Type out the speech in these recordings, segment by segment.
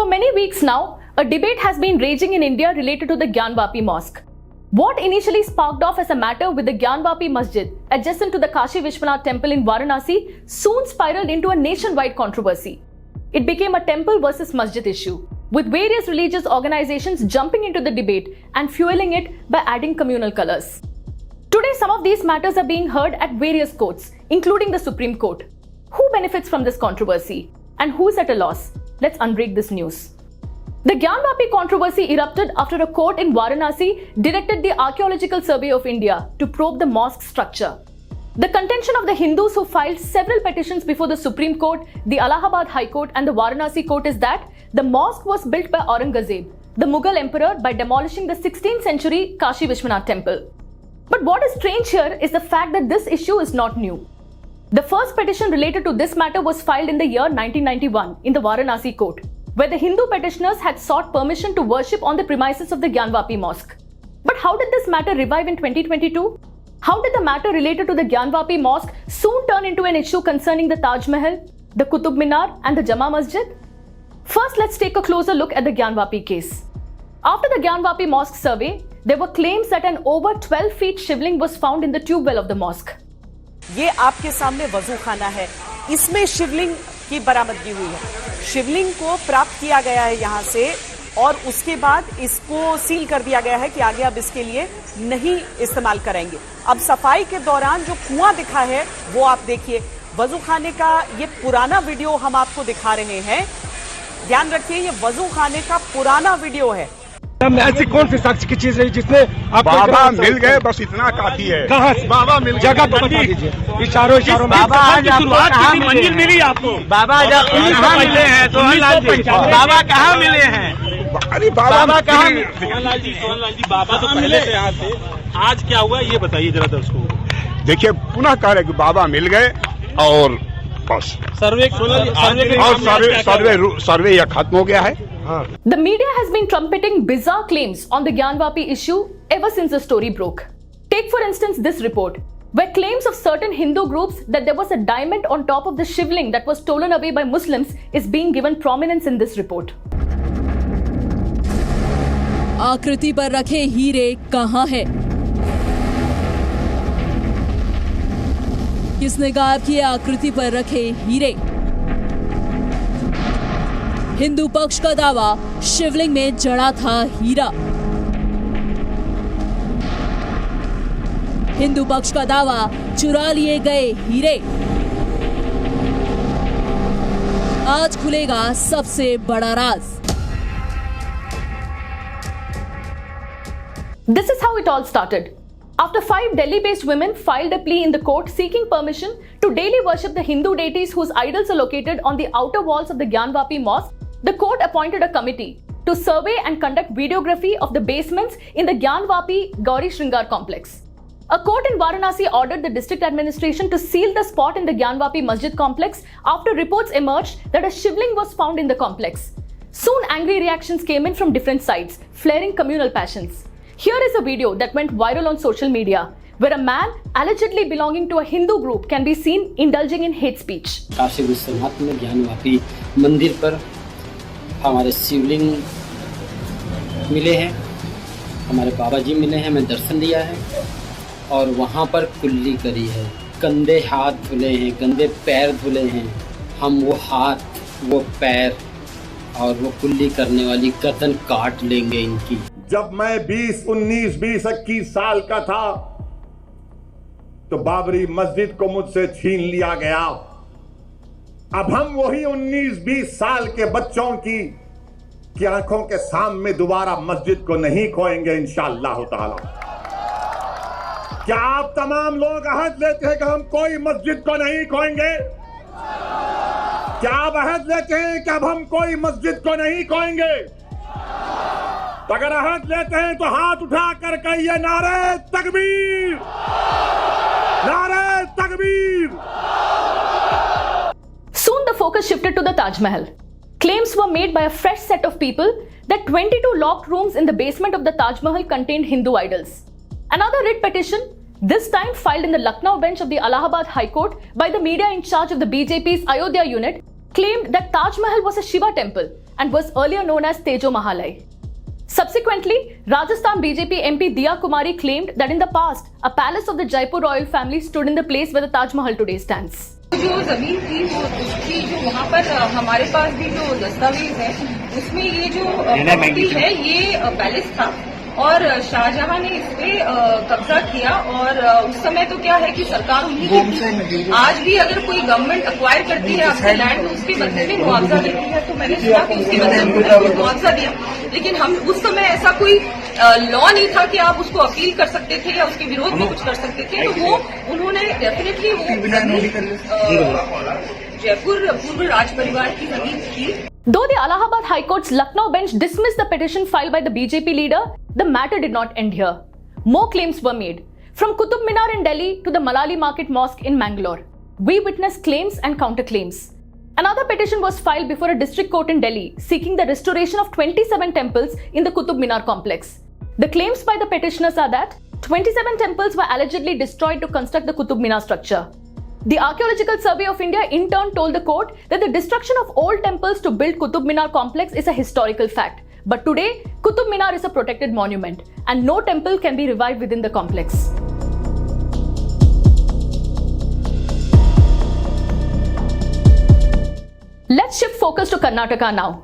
For many weeks now, a debate has been raging in India related to the Gyanvapi mosque. What initially sparked off as a matter with the Gyanvapi Masjid adjacent to the Kashi Vishwanath temple in Varanasi soon spiraled into a nationwide controversy. It became a temple versus masjid issue, with various religious organizations jumping into the debate and fueling it by adding communal colors. Today, some of these matters are being heard at various courts, including the Supreme Court. Who benefits from this controversy? And who's at a loss? Let's unbreak this news. The Gyanvapi controversy erupted after a court in Varanasi directed the Archaeological Survey of India to probe the mosque structure. The contention of the Hindus who filed several petitions before the Supreme Court, the Allahabad High Court and the Varanasi Court is that the mosque was built by Aurangzeb, the Mughal emperor, by demolishing the 16th century Kashi Vishwanath temple. But what is strange here is the fact that this issue is not new. The first petition related to this matter was filed in the year 1991 in the Varanasi court, where the Hindu petitioners had sought permission to worship on the premises of the Gyanvapi mosque. But how did this matter revive in 2022? How did the matter related to the Gyanvapi mosque soon turn into an issue concerning the Taj Mahal, the Qutub Minar and the Jama Masjid? First, let's take a closer look at the Gyanvapi case. After the Gyanvapi mosque survey, there were claims that an over 12 feet shivling was found in the tube well of the mosque. ये आपके सामने वजू खाना है, इसमें शिवलिंग की बरामदगी हुई है। शिवलिंग को प्राप्त किया गया है यहाँ से और उसके बाद इसको सील कर दिया गया है कि आगे अब इसके लिए नहीं इस्तेमाल करेंगे। अब सफाई के दौरान जो कुआं दिखा है वो आप देखिए। वजू खाने का ये पुराना वीडियो हम आपको दिखा रहे हैं। ध्यान रखिए, ये वजू खाने का पुराना वीडियो है। ऐसी कौन सी शख्स की चीज है जिसने बाबा मिल गए, बस इतना काफी है। कहाँ बाबा मिल जगह तो बता दीजिए। इशारों बाबा आज मंदिर मिली आपको? बाबा जब कहाँ मिले हैं सोहनलाल जी? बाबा कहाँ मिले हैं? अरे बाबा कहाँ? सोहनलाल जी बाबा तो पहले से यहाँ थे, आज क्या हुआ ये बताइए जरा दर्शकों को। देखिए, पुनः कह रहे कि बाबा मिल गए और बस सर्वे यह खत्म हो गया है। The media has been trumpeting bizarre claims on the Gyanvapi issue ever since the story broke. Take for instance this report, where claims of certain Hindu groups that there was a diamond on top of the shivling that was stolen away by Muslims is being given prominence in this report. आकृति पर रखे हीरे कहाँ है? किसने गायब किए आकृति पर रखे हीरे? हिंदू पक्ष का दावा, शिवलिंग में जड़ा था हीरा। हिंदू पक्ष का दावा, चुरा लिए गए हीरे। आज खुलेगा सबसे बड़ा राज। This is how it all started. After 5 Delhi-based women filed a plea in the court seeking permission to daily worship the Hindu deities whose idols are located on the outer walls of the Gyanvapi mosque, the court appointed a committee to survey and conduct videography of the basements in the Gyanvapi Gauri Shringar complex. A court in Varanasi ordered the district administration to seal the spot in the Gyanvapi Masjid complex after reports emerged that a shivling was found in the complex. Soon angry reactions came in from different sides, flaring communal passions. Here is a video that went viral on social media, where a man allegedly belonging to a Hindu group can be seen indulging in hate speech. Kashi Vishwanath में ज्ञानवापी मंदिर पर हमारे शिवलिंग मिले हैं, हमारे बाबा जी मिले हैं, मैं दर्शन दिया है और वहाँ पर कुल्ली करी है। गंदे हाथ धुले हैं, गंदे पैर धुले हैं। हम वो हाथ, वो पैर और वो कुल्ली करने वाली गर्दन काट लेंगे इनकी। जब मैं 20, 19, 20, 21 साल का था तो बाबरी मस्जिद को मुझसे छीन लिया गया। अब हम वही 19, 20 साल के बच्चों की आंखों के सामने दोबारा मस्जिद को नहीं खोएंगे इंशाअल्लाह ताला। क्या आप तमाम लोग अहद लेते हैं कि हम कोई मस्जिद को नहीं खोएंगे? क्या आप अहद लेते हैं कि अब हम कोई मस्जिद को नहीं खोएंगे? अगर अहद लेते हैं तो हाथ उठा कर कहिए नारे तकबीर, नारे तकबीर। Soon the focus shifted to the Taj Mahal. Claims were made by a fresh set of people that 22 locked rooms in the basement of the Taj Mahal contained Hindu idols. Another writ petition, this time filed in the Lucknow bench of the Allahabad High Court by the media in charge of the BJP's Ayodhya unit, claimed that Taj Mahal was a Shiva temple and was earlier known as Tejo Mahalai. Subsequently, Rajasthan BJP MP Diya Kumari claimed that in the past, a palace of the Jaipur royal family stood in the place where the Taj Mahal today stands. जो जमीन थी वो उसकी जो वहाँ पर हमारे पास भी जो दस्तावेज है उसमें ये जो प्रॉपर्टी है ये पैलेस था और शाहजहां ने इस पे कब्जा किया और उस समय तो क्या है कि सरकार उन्हीं की थी। आज भी अगर कोई गवर्नमेंट अक्वायर करती है आपके लैंड तो उसके बदले में मुआवजा देती है, तो मैंने सुना कि उसके बदले में मुआवजा दिया, लेकिन हम उस समय ऐसा कोई लॉ नहीं था कि आप उसको अपील कर सकते थे या उसके विरोध में कुछ कर सकते थे। तो वो उन्होंने डेफिनेटली वो जयपुर पूर्व राज परिवार की जमीन थी। Though the Allahabad High Court's Lucknow bench dismissed the petition filed by the BJP leader, the matter did not end here. More claims were made. From Qutub Minar in Delhi to the Malali Market Mosque in Mangalore, we witnessed claims and counterclaims. Another petition was filed before a district court in Delhi seeking the restoration of 27 temples in the Qutub Minar complex. The claims by the petitioners are that 27 temples were allegedly destroyed to construct the Qutub Minar structure. The Archaeological Survey of India in turn told the court that the destruction of old temples to build Qutub Minar complex is a historical fact. But today, Qutub Minar is a protected monument and no temple can be revived within the complex. Let's shift focus to Karnataka now.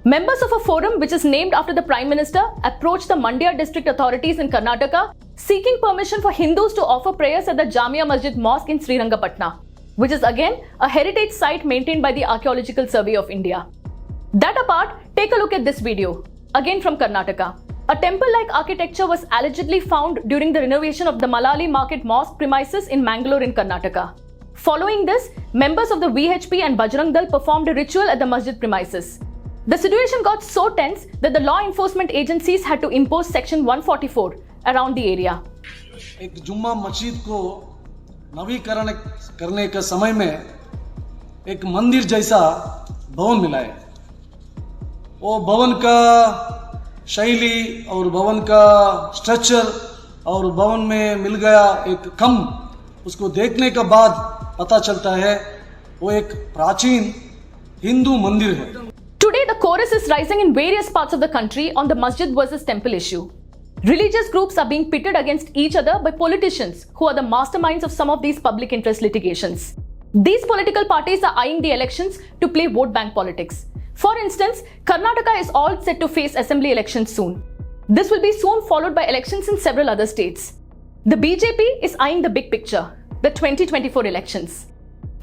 Members of a forum which is named after the Prime Minister approached the Mandir district authorities in Karnataka seeking permission for Hindus to offer prayers at the Jama Masjid mosque in Srirangapatna, which is again a heritage site maintained by the Archaeological Survey of India. That apart, take a look at this video, again from Karnataka. A temple-like architecture was allegedly found during the renovation of the Malali Market Mosque premises in Mangalore in Karnataka. Following this, members of the VHP and Bajrang Dal performed a ritual at the masjid premises. The situation got so tense that the law enforcement agencies had to impose Section 144 around the area. एक जुम्मा मस्जिद को नवीकरण करने के समय में एक मंदिर जैसा भवन मिला है। वो भवन का शैली और भवन का स्ट्रक्चर और भवन में मिल गया एक खम्भ, उसको देखने के बाद पता चलता है वो एक प्राचीन हिंदू मंदिर है। Today, the chorus is rising in various parts of the country on the masjid versus temple issue. Religious groups are being pitted against each other by politicians who are the masterminds of some of these public interest litigations. These political parties are eyeing the elections to play vote bank politics. For instance, Karnataka is all set to face assembly elections soon. This will be soon followed by elections in several other states. The BJP is eyeing the big picture, the 2024 elections.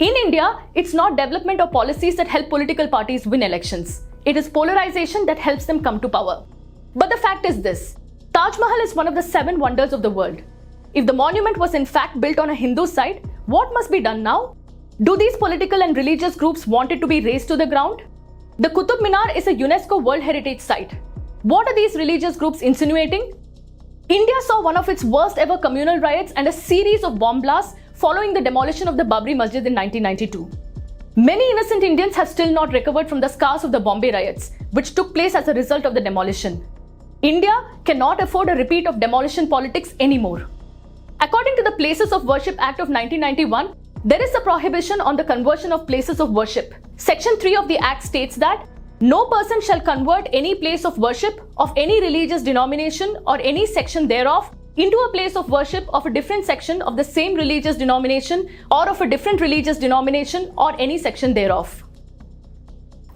In India, it's not development or policies that help political parties win elections. It is polarization that helps them come to power. But the fact is this, Taj Mahal is one of the 7 wonders of the world. If the monument was in fact built on a Hindu site, what must be done now? Do these political and religious groups want it to be razed to the ground? The Qutub Minar is a UNESCO World Heritage Site. What are these religious groups insinuating? India saw one of its worst ever communal riots and a series of bomb blasts following the demolition of the Babri Masjid in 1992. Many innocent Indians have still not recovered from the scars of the Bombay riots, which took place as a result of the demolition. India cannot afford a repeat of demolition politics anymore. According to the Places of Worship Act of 1991, there is a prohibition on the conversion of places of worship. Section 3 of the Act states that no person shall convert any place of worship of any religious denomination or any section thereof into a place of worship of a different section of the same religious denomination or of a different religious denomination or any section thereof.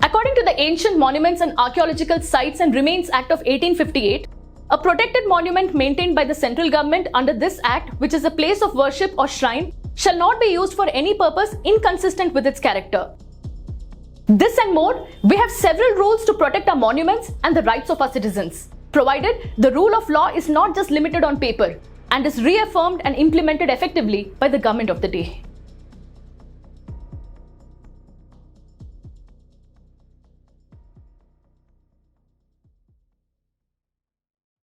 According to the Ancient Monuments and Archaeological Sites and Remains Act of 1858, a protected monument maintained by the central government under this act, which is a place of worship or shrine, shall not be used for any purpose inconsistent with its character. This and more, we have several rules to protect our monuments and the rights of our citizens, provided the rule of law is not just limited on paper and is reaffirmed and implemented effectively by the government of the day.